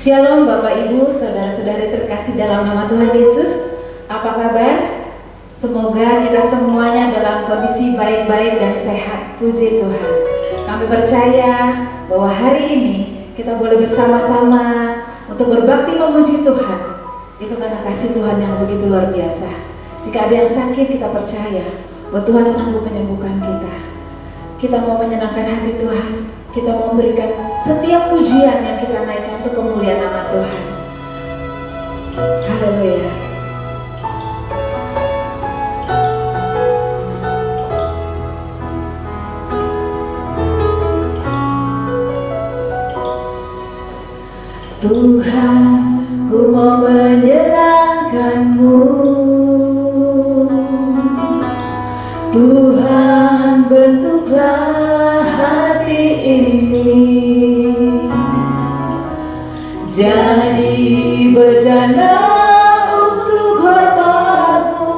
Shalom Bapak Ibu, saudara-saudari terkasih dalam nama Tuhan Yesus. Apa kabar? Semoga kita semuanya dalam kondisi baik-baik dan sehat. Puji Tuhan. Kami percaya bahwa hari ini kita boleh bersama-sama untuk berbakti memuji Tuhan. Itu karena kasih Tuhan yang begitu luar biasa. Jika ada yang sakit, kita percaya bahwa Tuhan sanggup menyembuhkan kita. Kita mau menyenangkan hati Tuhan. Kita mau memberikan setiap pujian yang kita naikkan untuk kemuliaan nama Tuhan. Haleluya. Tuhan, ku mau menyenangkan-Mu. Tuhan, bentuklah hati ini jadi bejana untuk hormat-Mu,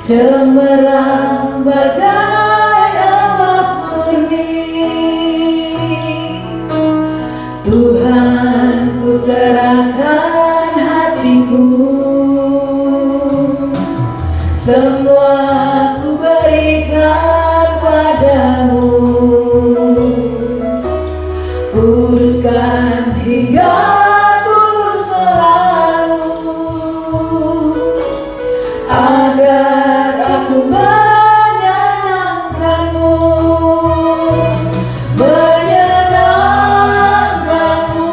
cemerlang bagai emas murni. Tuhan, ku serahkan hatiku, semua ku berikan padamu. Kuduskan hingga tulus selalu, agar aku menyenangkan-Mu, menyenangkan-Mu,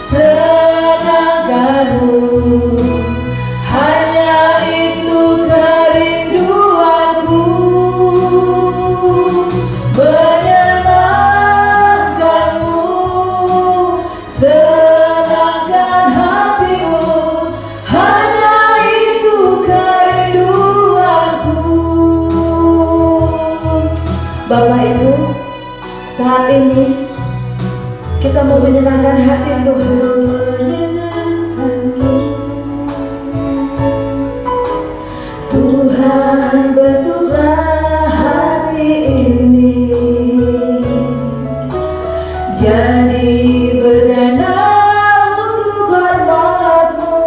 senangkan-Mu. Hanya itu kerinduanku, menyenangkan-Mu, senangkan hati-Mu. Hanya itu kerinduanku. Bapak Ibu, saat ini kita mau menyenangkan hati Tuhan. Tuhan, bentuklah hati ini jadi bejana untuk hormat-Mu,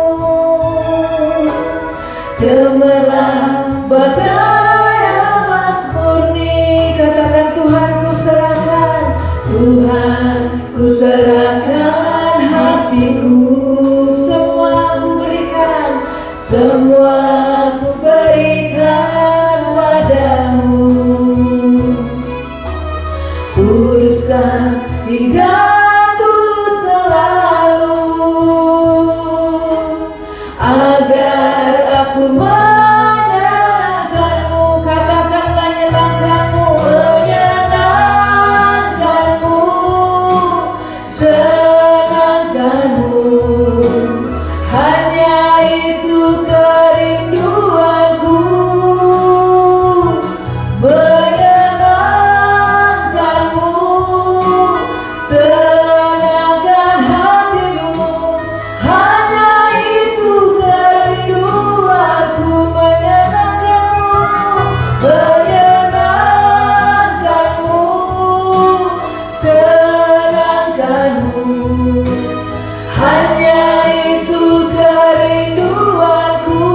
cemerlang bagai emas murni. Katakan, Tuhan, ku serahkan. Tuhan, ku serahkan hatiku, semua ku berikan, semua ku berikan padamu. Kuduskan hingga tulus selalu, agar aku menyenangkan-Mu. Katakan, menyenangkan-Mu, menyenangkan-Mu, senangkan-Mu. Hanya itu kerinduanku, menyenangkan-Mu, senangkan hati-Mu. Hanya itu kerinduanku, menyenangkan-Mu, menyenangkan-Mu, senangkan-Mu. Hanya itu kerinduanku,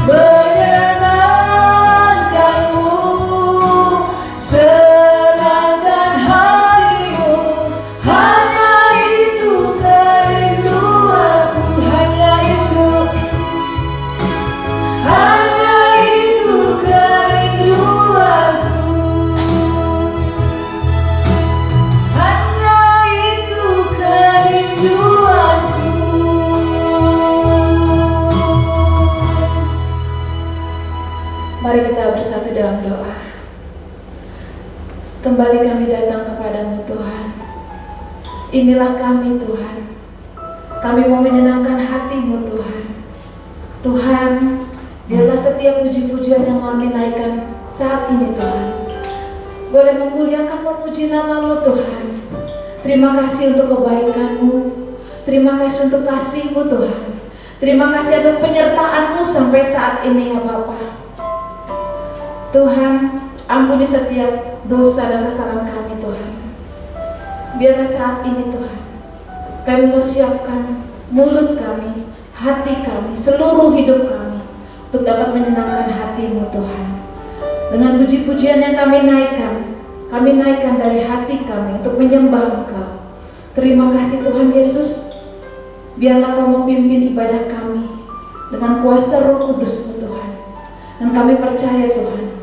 menyenangkan-Mu, senangkan hati-Mu. Hanya itu kerinduanku, hanya itu kerinduanku, hanya itu kerinduanku. Mari kita bersatu dalam doa. Kembali kami datang kepadamu Tuhan. Inilah kami Tuhan. Kami mau menyenangkan hati-Mu Tuhan. Tuhan, biarlah setiap puji-pujian yang kami naikkan saat ini Tuhan boleh memuliakan, memuji nama-Mu Tuhan. Terima kasih untuk kebaikan-Mu. Terima kasih untuk kasih-Mu Tuhan. Terima kasih atas penyertaan-Mu sampai saat ini ya Bapa. Tuhan, ampuni setiap dosa dan kesalahan kami Tuhan. Biarlah saat ini Tuhan, kami mau siapkan mulut kami, hati kami, seluruh hidup kami untuk dapat menyenangkan hati-Mu Tuhan. Dengan puji-pujian yang kami naikkan dari hati kami untuk menyembah Engkau. Terima kasih Tuhan Yesus. Biarlah Kau memimpin ibadah kami dengan kuasa Roh Kudus-Mu Tuhan. Dan kami percaya Tuhan,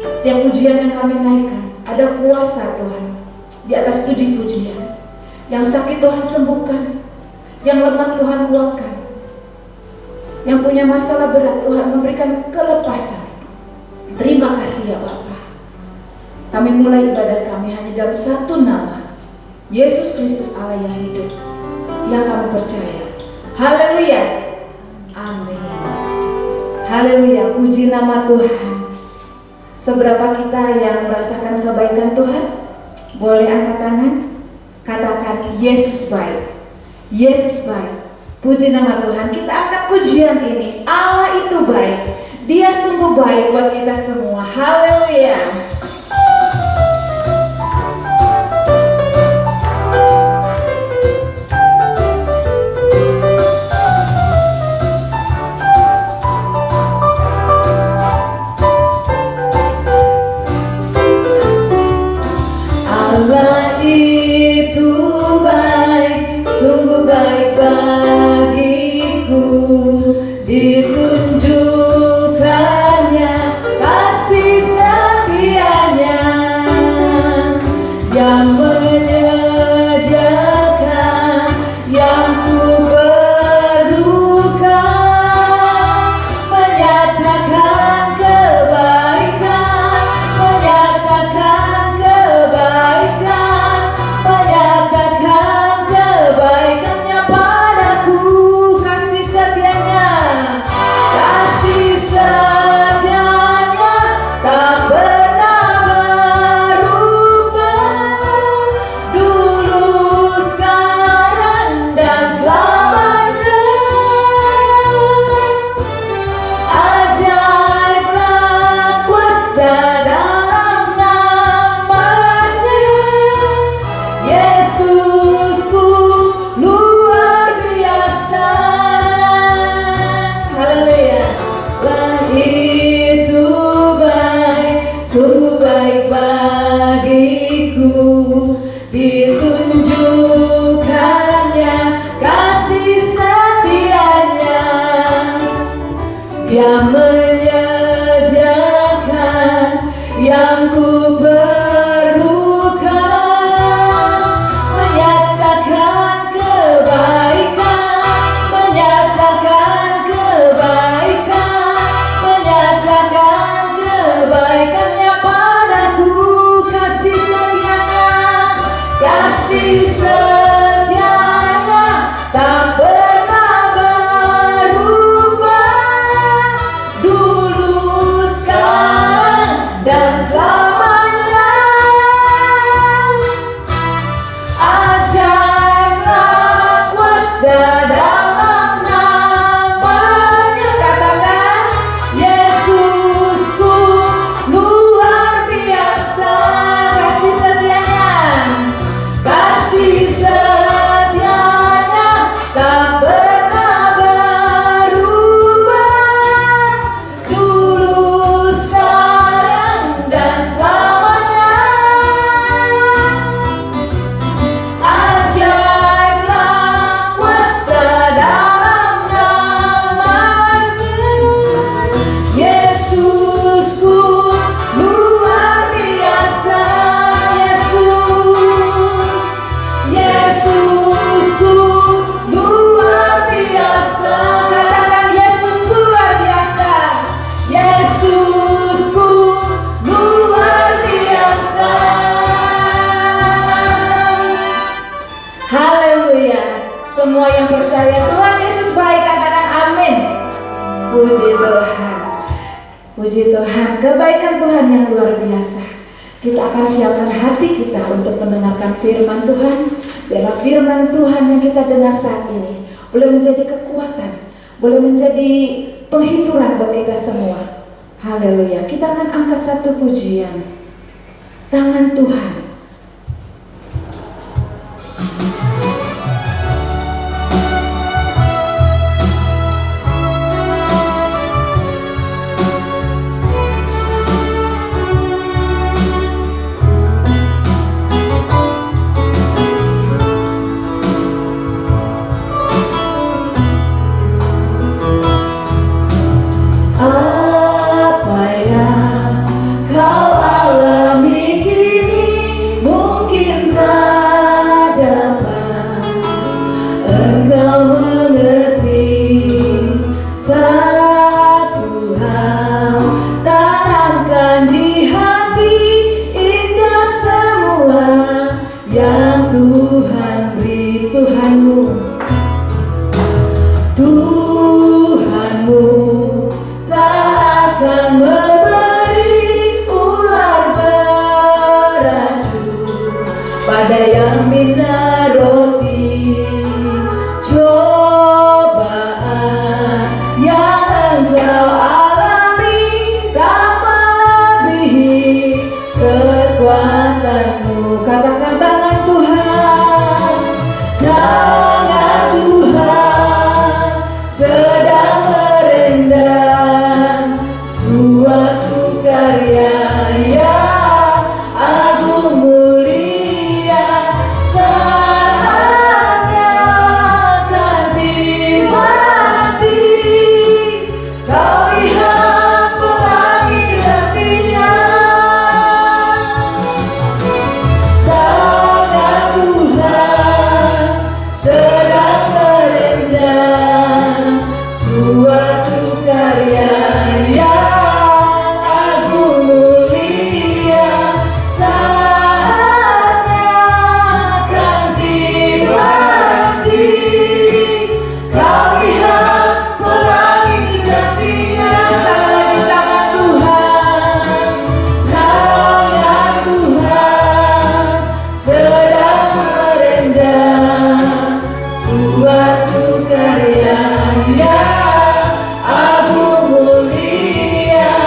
setiap pujian yang kami naikkan ada kuasa Tuhan di atas puji-pujian. Yang sakit Tuhan sembuhkan, yang lemah Tuhan kuatkan, yang punya masalah berat Tuhan memberikan kelepasan. Terima kasih ya Bapa. Kami mulai ibadah kami hanya dalam satu nama, Yesus Kristus Allah yang hidup, yang kami percaya. Haleluya, amin. Haleluya, puji nama Tuhan. Seberapa kita yang merasakan kebaikan Tuhan? Boleh angkat tangan, katakan Yesus baik, Yesus baik. Puji nama Tuhan. Kita angkat pujian ini. Allah itu baik, Dia sungguh baik buat kita semua. Haleluya. Allah itu baik, sungguh baik bagiku, ditunjukkannya kasih setianya yang menyediakan yang ku perlukan, menyatakan kebaikan, menyatakan kebaikannya padaku, kasih setianya tak pernah berubah, dulu, sekarang, dan selamanya. Ajaiblah kuasa dalam namanya, Yesusku luar biasa. Haleluya. Allah itu baik, sungguh baik bagiku, ditunjukkannya kasih setianya yang menyediakan yang ku perlukan, menyatakan kebaikan, menyatakan kebaikannya padaku, kasih setianya tak pernah berubah, dulu, sekarang, dan selamanya. Ajaiblah kuasa dalam namanya, katakan Yesusku luar biasa, kasih setianya tak pernah berubah, dulu, sekarang, dan selamanya. Ajaiblah kuasa dalam namanya, Yesusku luar biasa. Yesusku luar biasa, katakan Yesusku luar biasa, Yesusku luar biasa. Haleluya. Semua yang percaya Tuhan Yesus baik, katakan amin. Puji Tuhan. Puji Tuhan, kebaikan Tuhan yang luar biasa. Kita akan siapkan hati kita untuk mendengarkan firman Tuhan. Biarlah firman Tuhan yang kita dengar saat ini boleh menjadi kekuatan, boleh menjadi penghiburan buat kita semua. Haleluya. Kita akan angkat satu pujian. Tangan Tuhan. kekuatanmu. Katakan tangan Tuhan, tangan Tuhan sedang merendam suatu karya yang agung mulia. Saatnya akan tiba nanti, kau lihat pelangi kasih-Nya. Tangan Tuhan sedang merendam suatu karya yang agung mulia. Saatnya akan tiba nanti, kau lihat pelangi kasih-Nya. Sekali lagi, tangan Tuhan, tangan Tuhan sedang merendam suatu karya yang agung mulia.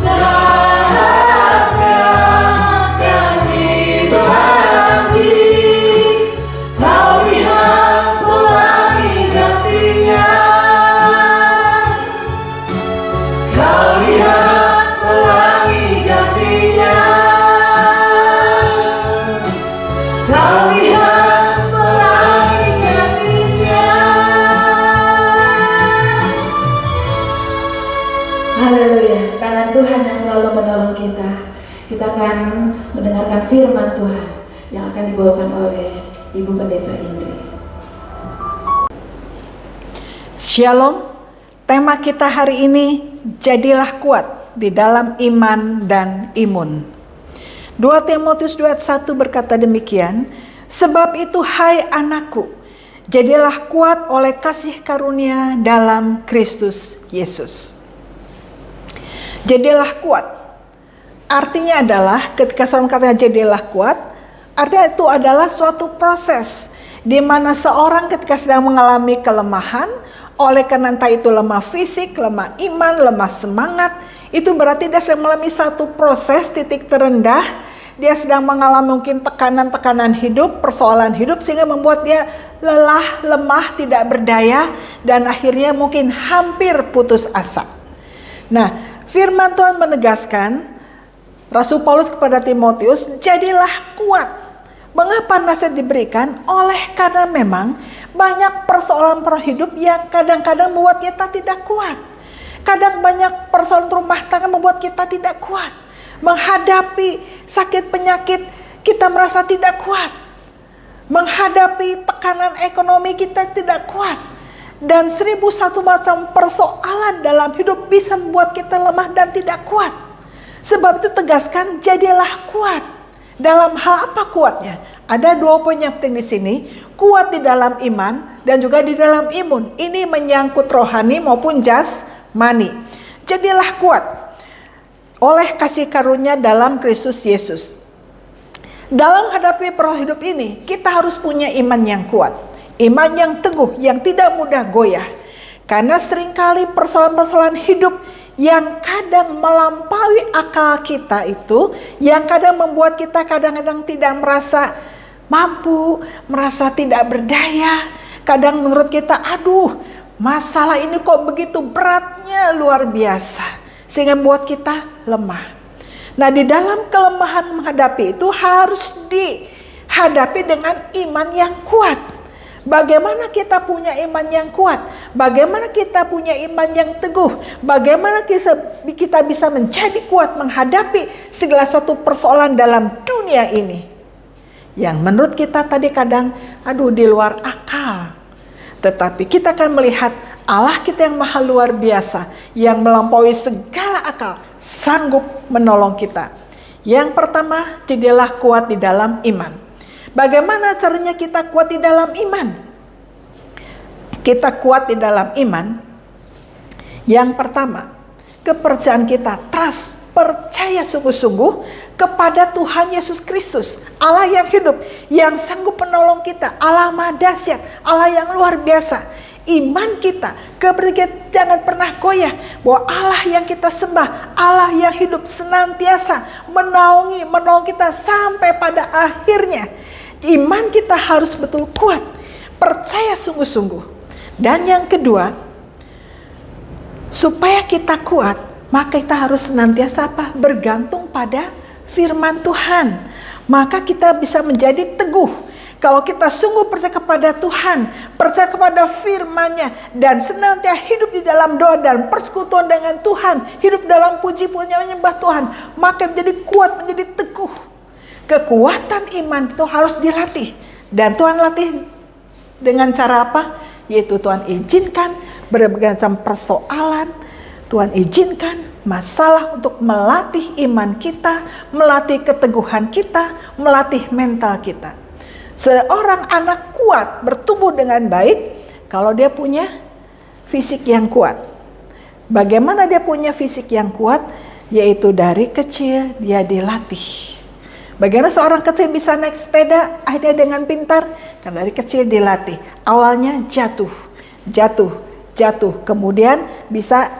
Saatnya akan tiba nanti, kau lihat pelangi kasih-Nya. Kau lihat pelangi kasih-Nya. Kau lihat pelangi kasih-Nya. Haleluya, tangan Tuhan yang selalu menolong kita. Kita akan mendengarkan firman Tuhan yang akan dibawakan oleh Ibu Pendeta Indris. Shalom, tema kita hari ini, jadilah kuat di dalam iman dan imun. 2 Timotius 2:1 berkata demikian, sebab itu hai anakku, jadilah kuat oleh kasih karunia dalam Kristus Yesus. Jadilah kuat, artinya adalah ketika seorang kata jadilah kuat, artinya itu adalah suatu proses di mana seorang ketika sedang mengalami kelemahan, oleh karena entah itu lemah fisik, lemah iman, lemah semangat, itu berarti dia sedang mengalami satu proses titik terendah. Dia sedang mengalami mungkin tekanan-tekanan hidup, persoalan hidup, sehingga membuat dia lelah, lemah, tidak berdaya, dan akhirnya mungkin hampir putus asa. Nah, firman Tuhan menegaskan, Rasul Paulus kepada Timotius, jadilah kuat. Mengapa nasihat diberikan? Oleh karena memang banyak persoalan hidup yang kadang-kadang membuat kita tidak kuat. Kadang banyak persoalan rumah tangga membuat kita tidak kuat. Menghadapi sakit penyakit kita merasa tidak kuat. Menghadapi tekanan ekonomi kita tidak kuat. Dan 1001 macam persoalan dalam hidup bisa membuat kita lemah dan tidak kuat. Sebab itu tegaskan, jadilah kuat. Dalam hal apa kuatnya? Ada 2 poin yang penting di sini. Kuat di dalam iman dan juga di dalam imun. Ini menyangkut rohani maupun jasmani. Jadilah kuat oleh kasih karunia dalam Kristus Yesus. Dalam hadapi persoalan hidup ini, kita harus punya iman yang kuat. Iman yang teguh, yang tidak mudah goyah. Karena seringkali persoalan-persoalan hidup yang kadang melampaui akal kita itu, yang kadang membuat kita kadang-kadang tidak merasa mampu, merasa tidak berdaya. Kadang menurut kita, aduh, masalah ini kok begitu beratnya, luar biasa. Sehingga membuat kita lemah. Nah, di dalam kelemahan menghadapi itu harus dihadapi dengan iman yang kuat. Bagaimana kita punya iman yang kuat? Bagaimana kita punya iman yang teguh? Bagaimana kita bisa menjadi kuat menghadapi segala suatu persoalan dalam dunia ini? Yang menurut kita tadi kadang, aduh, di luar akal. Tetapi kita akan melihat Allah kita yang maha luar biasa, yang melampaui segala akal, sanggup menolong kita. Yang pertama, jadilah kuat di dalam iman. Bagaimana caranya kita kuat di dalam iman? Kita kuat di dalam iman. Yang pertama, kepercayaan kita, trust, percaya sungguh-sungguh kepada Tuhan Yesus Kristus, Allah yang hidup, yang sanggup menolong kita, Allah maha dahsyat, Allah yang luar biasa. iman kita, jangan pernah goyah bahwa Allah yang kita sembah, Allah yang hidup senantiasa menaungi kita sampai pada akhirnya. Iman kita harus betul kuat, percaya sungguh-sungguh. Dan yang kedua, supaya kita kuat, maka kita harus senantiasa bergantung pada firman Tuhan. Maka kita bisa menjadi teguh. Kalau kita sungguh percaya kepada Tuhan, percaya kepada firman-Nya, dan senantiasa hidup di dalam doa dan persekutuan dengan Tuhan, hidup dalam puji-pujian menyembah Tuhan, maka menjadi kuat, menjadi teguh. Kekuatan iman itu harus dilatih. Dan Tuhan latih dengan cara apa? Yaitu Tuhan izinkan berbagai macam persoalan, Tuhan izinkan masalah untuk melatih iman kita, melatih keteguhan kita, melatih mental kita. Seorang anak kuat bertumbuh dengan baik kalau dia punya fisik yang kuat. Bagaimana dia punya fisik yang kuat? Yaitu dari kecil dia dilatih. Bagaimana seorang kecil bisa naik sepeda akhirnya dengan pintar? Karena dari kecil dilatih. Awalnya jatuh. Kemudian bisa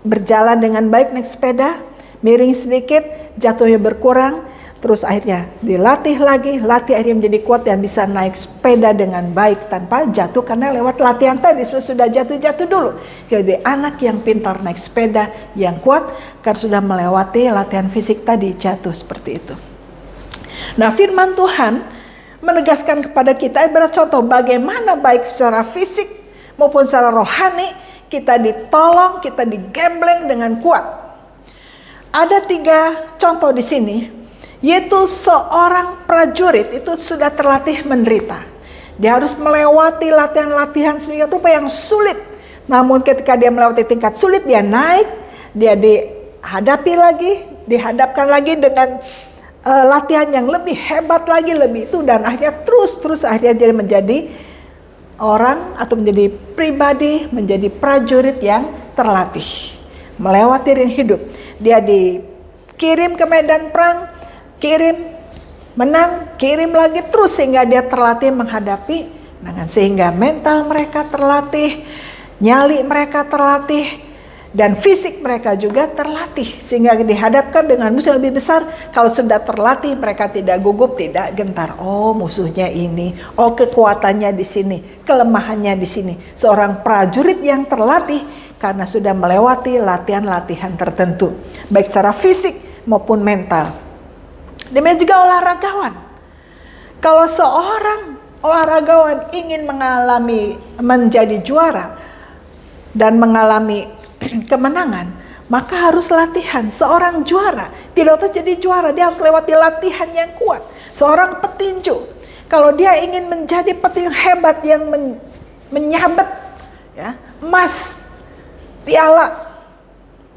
berjalan dengan baik naik sepeda, miring sedikit, jatuhnya berkurang. Terus akhirnya dilatih lagi, akhirnya menjadi kuat dan bisa naik sepeda dengan baik tanpa jatuh karena lewat latihan tadi sudah jatuh dulu. Jadi anak yang pintar naik sepeda, yang kuat karena sudah melewati latihan fisik tadi jatuh seperti itu. Nah, firman Tuhan menegaskan kepada kita ibarat contoh bagaimana baik secara fisik maupun secara rohani kita ditolong, kita digembleng dengan kuat. Ada 3 contoh di sini. Yaitu seorang prajurit itu sudah terlatih menderita. Dia harus melewati latihan-latihan sedemikian rupa yang sulit. Namun ketika dia melewati tingkat sulit, dia naik, dia dihadapkan lagi dengan latihan yang lebih hebat lagi, lebih itu, dan akhirnya terus akhirnya jadi menjadi orang atau menjadi pribadi, menjadi prajurit yang terlatih melewati ring hidup. Dia dikirim ke medan perang, menang, kirim lagi terus sehingga dia terlatih menghadapi dengan sehingga mental mereka terlatih, nyali mereka terlatih, dan fisik mereka juga terlatih sehingga dihadapkan dengan musuh yang lebih besar. Kalau sudah terlatih mereka tidak gugup, tidak gentar. Oh, musuhnya ini, oh kekuatannya di sini, kelemahannya di sini. Seorang prajurit yang terlatih karena sudah melewati latihan-latihan tertentu, baik secara fisik maupun mental. Demikian juga olahragawan. Kalau seorang olahragawan ingin menjadi juara dan mengalami kemenangan, maka harus latihan. Seorang juara tidak harus jadi juara, dia harus lewati latihan yang kuat. Seorang petinju, kalau dia ingin menjadi petinju hebat yang menyabet emas, piala,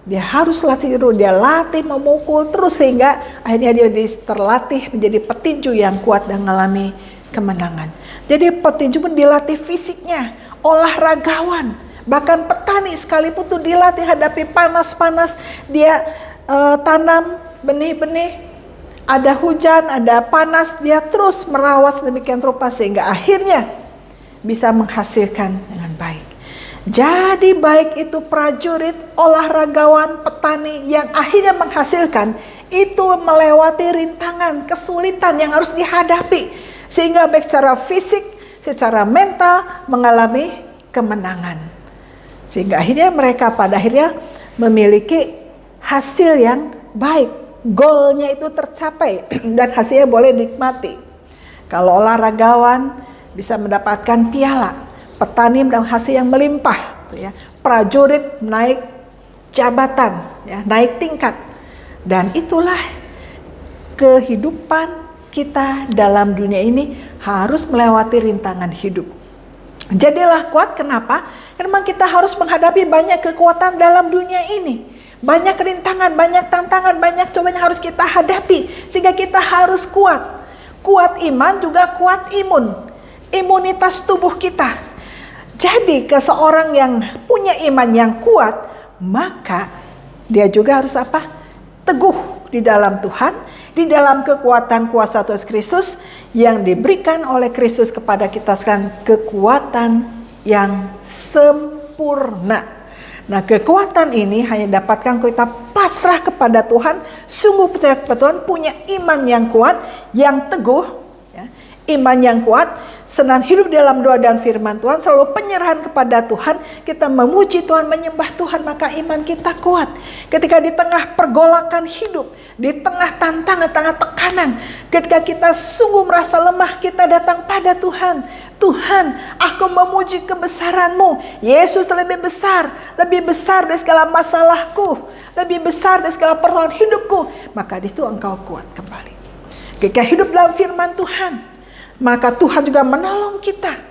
dia harus latih dulu, dia latih memukul terus sehingga akhirnya dia terlatih menjadi petinju yang kuat dan mengalami kemenangan. Jadi petinju pun dilatih fisiknya, olahragawan, bahkan petani sekalipun tuh dilatih hadapi panas-panas, dia tanam benih-benih, ada hujan, ada panas, dia terus merawat sedemikian rupa sehingga akhirnya bisa menghasilkan dengan baik. Jadi baik itu prajurit, olahragawan, petani yang akhirnya menghasilkan itu melewati rintangan, kesulitan yang harus dihadapi sehingga baik secara fisik, secara mental mengalami kemenangan. Sehingga akhirnya mereka pada akhirnya memiliki hasil yang baik, goalnya itu tercapai dan hasilnya boleh dinikmati. Kalau olahragawan bisa mendapatkan piala, petani mendapat hasil yang melimpah, prajurit naik jabatan, naik tingkat, dan itulah kehidupan kita dalam dunia ini harus melewati rintangan hidup. Jadilah kuat, kenapa? Karena kita harus menghadapi banyak kekuatan dalam dunia ini, banyak rintangan, banyak tantangan, banyak cobaan yang harus kita hadapi, sehingga kita harus kuat. Kuat iman juga kuat imunitas tubuh kita. Jadi seorang yang punya iman yang kuat, maka dia juga harus apa? Teguh di dalam Tuhan, di dalam kekuatan kuasa Tuhan Kristus yang diberikan oleh Kristus kepada kita sekarang, kekuatan yang sempurna. Nah, kekuatan ini hanya dapatkan kalau kita pasrah kepada Tuhan, sungguh percaya kepada Tuhan, punya iman yang kuat, yang teguh, ya. Iman yang kuat, senang hidup dalam doa dan firman Tuhan, selalu penyerahan kepada Tuhan, kita memuji Tuhan, menyembah Tuhan, maka iman kita kuat. Ketika di tengah pergolakan hidup, di tengah tantangan, tengah tekanan, ketika kita sungguh merasa lemah, kita datang pada Tuhan. Tuhan, aku memuji kebesaran-Mu. Yesus lebih besar dari segala masalahku, lebih besar dari segala persoalan hidupku. Maka di situ engkau kuat kembali. Ketika hidup dalam firman Tuhan, maka Tuhan juga menolong kita.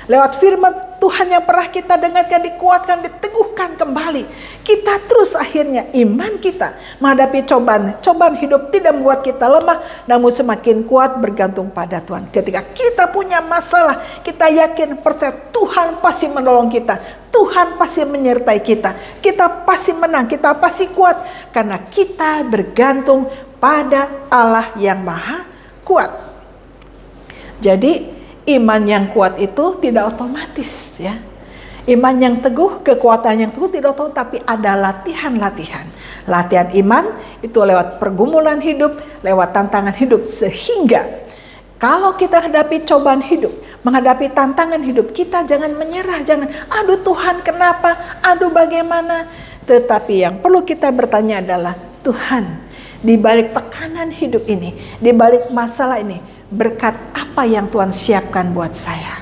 Lewat firman Tuhan yang pernah kita dengarkan, dikuatkan, diteguhkan kembali. Kita terus akhirnya iman kita menghadapi cobaan. Cobaan hidup tidak membuat kita lemah, namun semakin kuat bergantung pada Tuhan. Ketika kita punya masalah, kita yakin percaya Tuhan pasti menolong kita. Tuhan pasti menyertai kita. Kita pasti menang, kita pasti kuat. Karena kita bergantung pada Allah yang maha kuat. Jadi iman yang kuat itu tidak otomatis, ya. Iman yang teguh, kekuatan yang teguh tidak otomatis, tapi ada latihan-latihan. Latihan iman itu lewat pergumulan hidup, lewat tantangan hidup, sehingga kalau kita hadapi cobaan hidup, menghadapi tantangan hidup, kita jangan menyerah, jangan aduh Tuhan kenapa, aduh bagaimana. Tetapi yang perlu kita bertanya adalah, Tuhan, di balik tekanan hidup ini, di balik masalah ini, berkat apa yang Tuhan siapkan buat saya?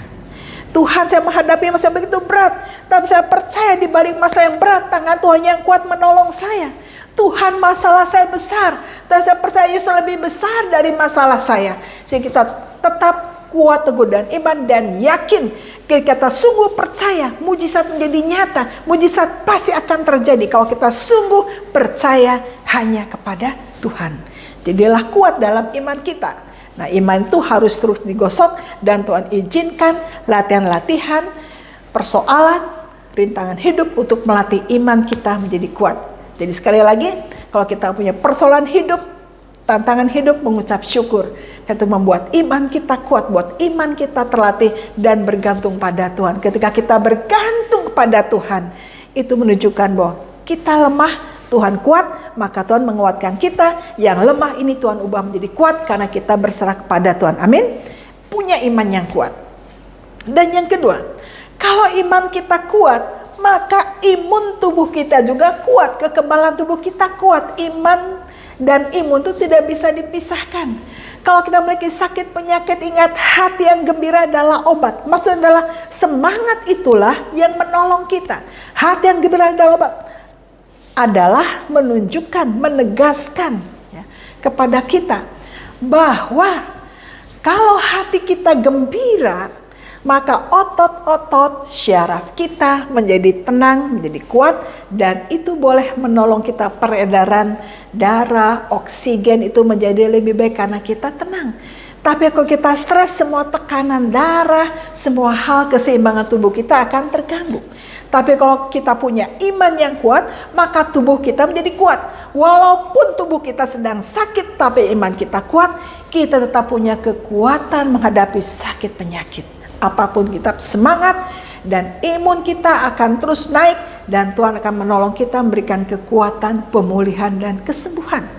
Tuhan, saya menghadapi masalah begitu berat, tapi saya percaya di balik masalah yang berat, tangan Tuhan yang kuat menolong saya. Tuhan, masalah saya besar, tapi saya percaya Yesus lebih besar dari masalah saya. Sehingga kita tetap kuat, teguh dan iman, dan yakin kita sungguh percaya mujizat menjadi nyata. Mujizat pasti akan terjadi kalau kita sungguh percaya hanya kepada Tuhan. Jadilah kuat dalam iman kita. Nah, iman itu harus terus digosok, dan Tuhan izinkan latihan-latihan, persoalan, rintangan hidup untuk melatih iman kita menjadi kuat. Jadi sekali lagi, kalau kita punya persoalan hidup, tantangan hidup, mengucap syukur. Itu membuat iman kita kuat, buat iman kita terlatih dan bergantung pada Tuhan. Ketika kita bergantung pada Tuhan, itu menunjukkan bahwa kita lemah, Tuhan kuat, maka Tuhan menguatkan kita. Yang lemah ini Tuhan ubah menjadi kuat karena kita berserah kepada Tuhan. Amin. Punya iman yang kuat. Dan yang kedua, kalau iman kita kuat, maka imun tubuh kita juga kuat. Kekebalan tubuh kita kuat. Iman dan imun itu tidak bisa dipisahkan. Kalau kita memiliki sakit penyakit, ingat hati yang gembira adalah obat. Maksudnya adalah semangat itulah yang menolong kita. Hati yang gembira adalah obat. Adalah menunjukkan, menegaskan, ya, kepada kita bahwa kalau hati kita gembira, maka otot-otot syaraf kita menjadi tenang, menjadi kuat, dan itu boleh menolong kita peredaran darah, oksigen itu menjadi lebih baik karena kita tenang. Tapi kalau kita stres, semua tekanan darah, semua hal keseimbangan tubuh kita akan terganggu. Tapi kalau kita punya iman yang kuat, maka tubuh kita menjadi kuat. Walaupun tubuh kita sedang sakit, tapi iman kita kuat, kita tetap punya kekuatan menghadapi sakit penyakit. Apapun kita semangat, dan imun kita akan terus naik, dan Tuhan akan menolong kita, memberikan kekuatan, pemulihan, dan kesembuhan.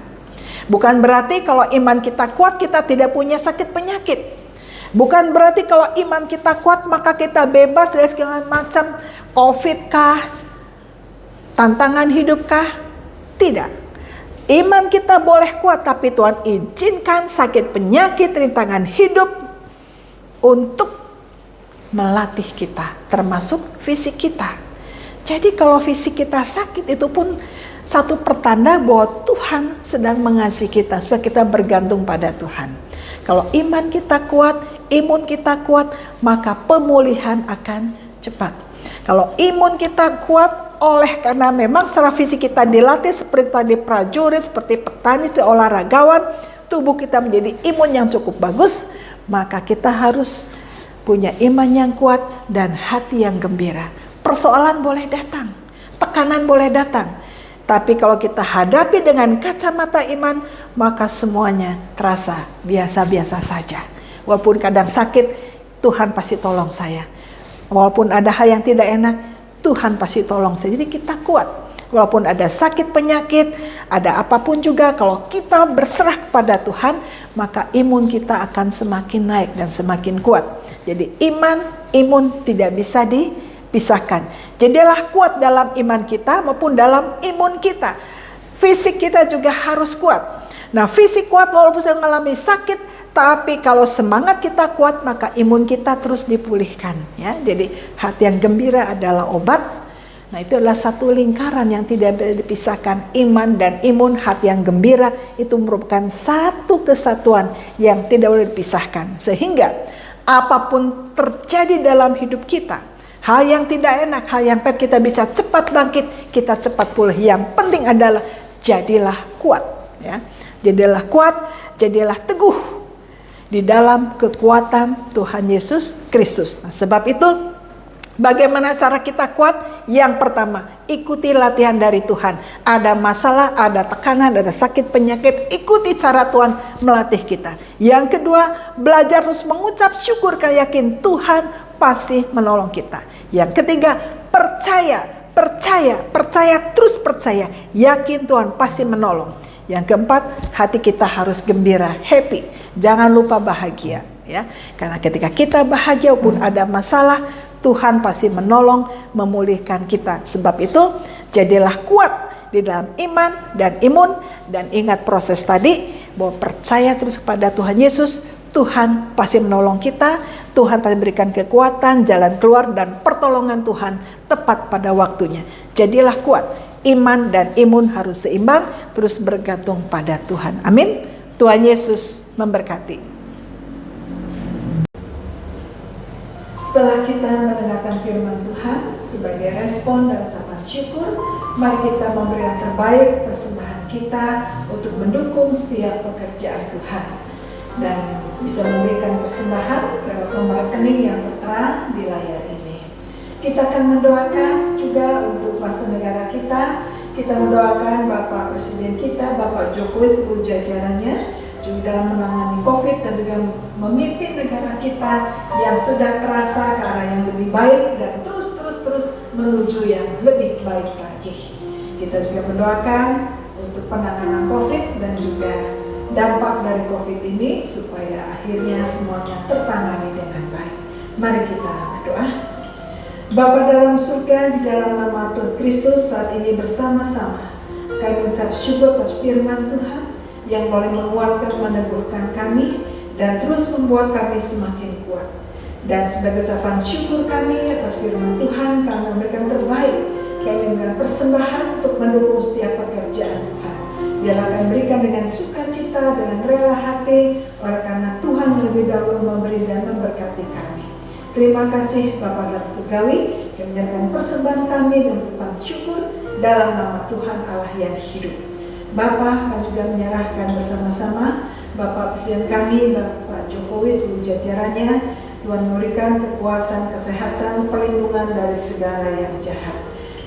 Bukan berarti kalau iman kita kuat, kita tidak punya sakit penyakit. Bukan berarti kalau iman kita kuat, maka kita bebas dari segala macam COVID kah, tantangan hidup kah? Tidak. Iman kita boleh kuat, tapi Tuhan izinkan sakit penyakit, rintangan hidup untuk melatih kita, termasuk fisik kita. Jadi kalau fisik kita sakit, itu pun satu pertanda bahwa Tuhan sedang mengasihi kita, supaya kita bergantung pada Tuhan. Kalau iman kita kuat, imun kita kuat, maka pemulihan akan cepat. Kalau imun kita kuat, oleh karena memang secara fisik kita dilatih seperti tadi prajurit, seperti petani, seperti olahragawan, tubuh kita menjadi imun yang cukup bagus, maka kita harus punya iman yang kuat dan hati yang gembira. Persoalan boleh datang, tekanan boleh datang, tapi kalau kita hadapi dengan kacamata iman, maka semuanya terasa biasa-biasa saja. Walaupun kadang sakit, Tuhan pasti tolong saya. Walaupun ada hal yang tidak enak, Tuhan pasti tolong. Jadi kita kuat. Walaupun ada sakit penyakit, ada apapun juga, kalau kita berserah kepada Tuhan, maka imun kita akan semakin naik dan semakin kuat. Jadi imun tidak bisa dipisahkan. Jadilah kuat dalam iman kita maupun dalam imun kita. Fisik kita juga harus kuat. Nah, fisik kuat walaupun sedang mengalami sakit, tapi kalau semangat kita kuat, maka imun kita terus dipulihkan. Ya, jadi hati yang gembira adalah obat. Nah, itu adalah satu lingkaran yang tidak bisa dipisahkan. Iman dan imun, hati yang gembira, itu merupakan satu kesatuan yang tidak boleh dipisahkan. Sehingga apapun terjadi dalam hidup kita, hal yang tidak enak, hal yang pahit, kita bisa cepat bangkit, kita cepat pulih. Yang penting adalah jadilah kuat. Ya, jadilah kuat, jadilah teguh di dalam kekuatan Tuhan Yesus Kristus. Nah, sebab itu bagaimana cara kita kuat? Yang pertama, ikuti latihan dari Tuhan. Ada masalah, ada tekanan, ada sakit penyakit, ikuti cara Tuhan melatih kita. Yang kedua, belajar terus mengucap syukur karena yakin Tuhan pasti menolong kita. Yang ketiga, percaya, terus percaya, yakin Tuhan pasti menolong. Yang keempat, hati kita harus gembira, happy. Jangan lupa bahagia, ya. Karena ketika kita bahagia pun ada masalah, Tuhan pasti menolong, memulihkan kita. Sebab itu, jadilah kuat di dalam iman dan imun. Dan ingat proses tadi, bahwa percaya terus kepada Tuhan Yesus, Tuhan pasti menolong kita, Tuhan pasti berikan kekuatan, jalan keluar, dan pertolongan Tuhan tepat pada waktunya. Jadilah kuat, iman dan imun harus seimbang, terus bergantung pada Tuhan. Amin. Tuhan Yesus memberkati. Setelah kita mendengarkan firman Tuhan, sebagai respon dan ucapan syukur, mari kita memberi yang terbaik persembahan kita untuk mendukung setiap pekerjaan Tuhan. Dan bisa memberikan persembahan lewat nomor rekening yang tertera di layar ini. Kita akan mendoakan juga untuk bangsa negara kita. Kita mendoakan Bapak Presiden kita, Bapak Jokowi seluruh jajarannya, juga dalam menangani COVID dan juga memimpin negara kita yang sudah terasa ke arah yang lebih baik dan terus menuju yang lebih baik lagi. Kita juga mendoakan untuk penanganan COVID dan juga dampak dari COVID ini supaya akhirnya semuanya tertangani dengan baik. Mari kita berdoa. Bapa dalam surga, di dalam nama Tuhan Kristus, saat ini bersama-sama kami mengucap syukur atas firman Tuhan yang boleh menguatkan, meneguhkan kami dan terus membuat kami semakin kuat. Dan sebagai ucapan syukur kami atas firman Tuhan, kami memberikan terbaik, kami memberikan persembahan untuk mendukung setiap pekerjaan Tuhan. Biarlah kami berikan dengan sukacita, dengan rela hati, oleh karena Tuhan lebih dahulu memberi dan memberkati kami. Terima kasih Bapa dalam surgawi, yang menyerahkan persembahan kami dan ucapan syukur dalam nama Tuhan Allah yang hidup. Bapa, kami juga menyerahkan bersama-sama Bapak Presiden kami, Bapak Jokowi seluruh jajarannya. Tuhan memberikan kekuatan, kesehatan, perlindungan dari segala yang jahat.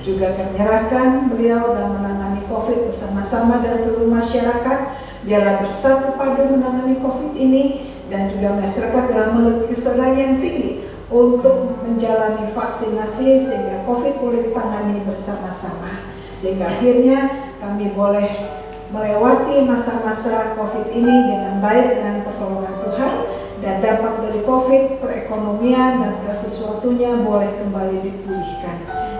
Juga kami menyerahkan beliau dalam menangani COVID bersama-sama dan seluruh masyarakat. Biarlah bersatu padu menangani COVID ini dan juga masyarakat dalam memiliki kesadaran yang tinggi untuk menjalani vaksinasi sehingga COVID boleh ditangani bersama-sama. Sehingga akhirnya kami boleh melewati masa-masa COVID ini dengan baik dengan pertolongan Tuhan, dan dampak dari COVID, perekonomian dan segala sesuatunya boleh kembali dipulihkan.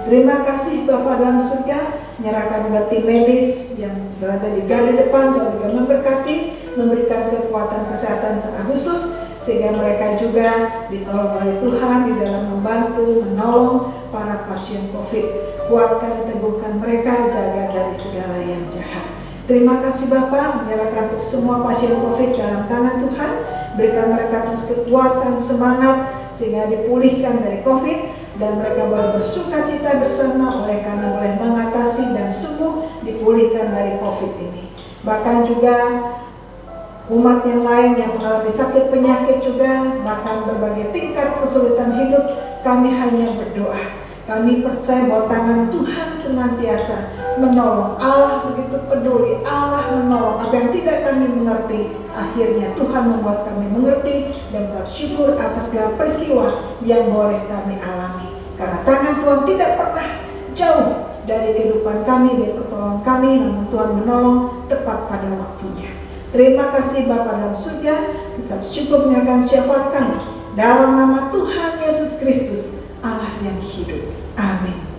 Terima kasih Bapak dalam surga, menyerahkan juga tim medis yang berada di garda depan juga memberkati, memberikan kekuatan kesehatan secara khusus sehingga mereka juga ditolong oleh Tuhan di dalam membantu, menolong para pasien COVID. Kuatkan, teguhkan mereka, jaga dari segala yang jahat. Terima kasih Bapak, menyerahkan untuk semua pasien COVID dalam tangan Tuhan. Berikan mereka terus kekuatan, semangat, sehingga dipulihkan dari COVID. Dan mereka boleh bersuka cita bersama oleh karena boleh mengatasi dan sembuh, dipulihkan dari COVID ini. Bahkan juga umat yang lain yang mengalami sakit penyakit juga, bahkan berbagai tingkat kesulitan hidup, kami hanya berdoa. Kami percaya bahwa tangan Tuhan senantiasa menolong. Allah begitu peduli, Allah menolong. Apa yang tidak kami mengerti, akhirnya Tuhan membuat kami mengerti dan mengucap syukur atas segala peristiwa yang boleh kami alami. Karena tangan Tuhan tidak pernah jauh dari kehidupan kami, dari pertolongan kami, namun Tuhan menolong tepat pada waktunya. Terima kasih Bapa dalam surga, kita syukur menyerahkan syafaat kami dalam nama Tuhan Yesus Kristus, Allah yang hidup. Amin.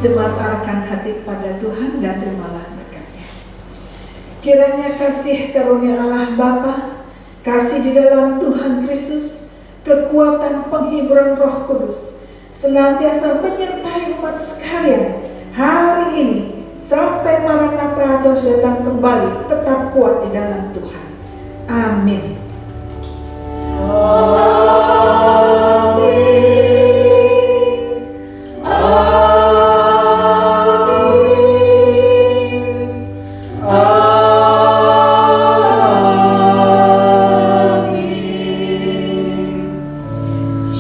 Jemaat arahkan hati pada Tuhan dan terimalah berkat-Nya. Kiranya kasih karunia Allah Bapa, kasih di dalam Tuhan Kristus, kekuatan penghiburan Roh Kudus senantiasa menyertai umat sekalian hari ini sampai Maranatha atau datang kembali, tetap kuat di dalam Tuhan. Amin.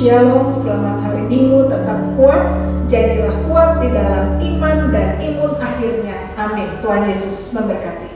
Shalom, selamat hari Minggu, tetap kuat, jadilah kuat di dalam iman dan imun akhirnya. Amin. Tuhan Yesus memberkati.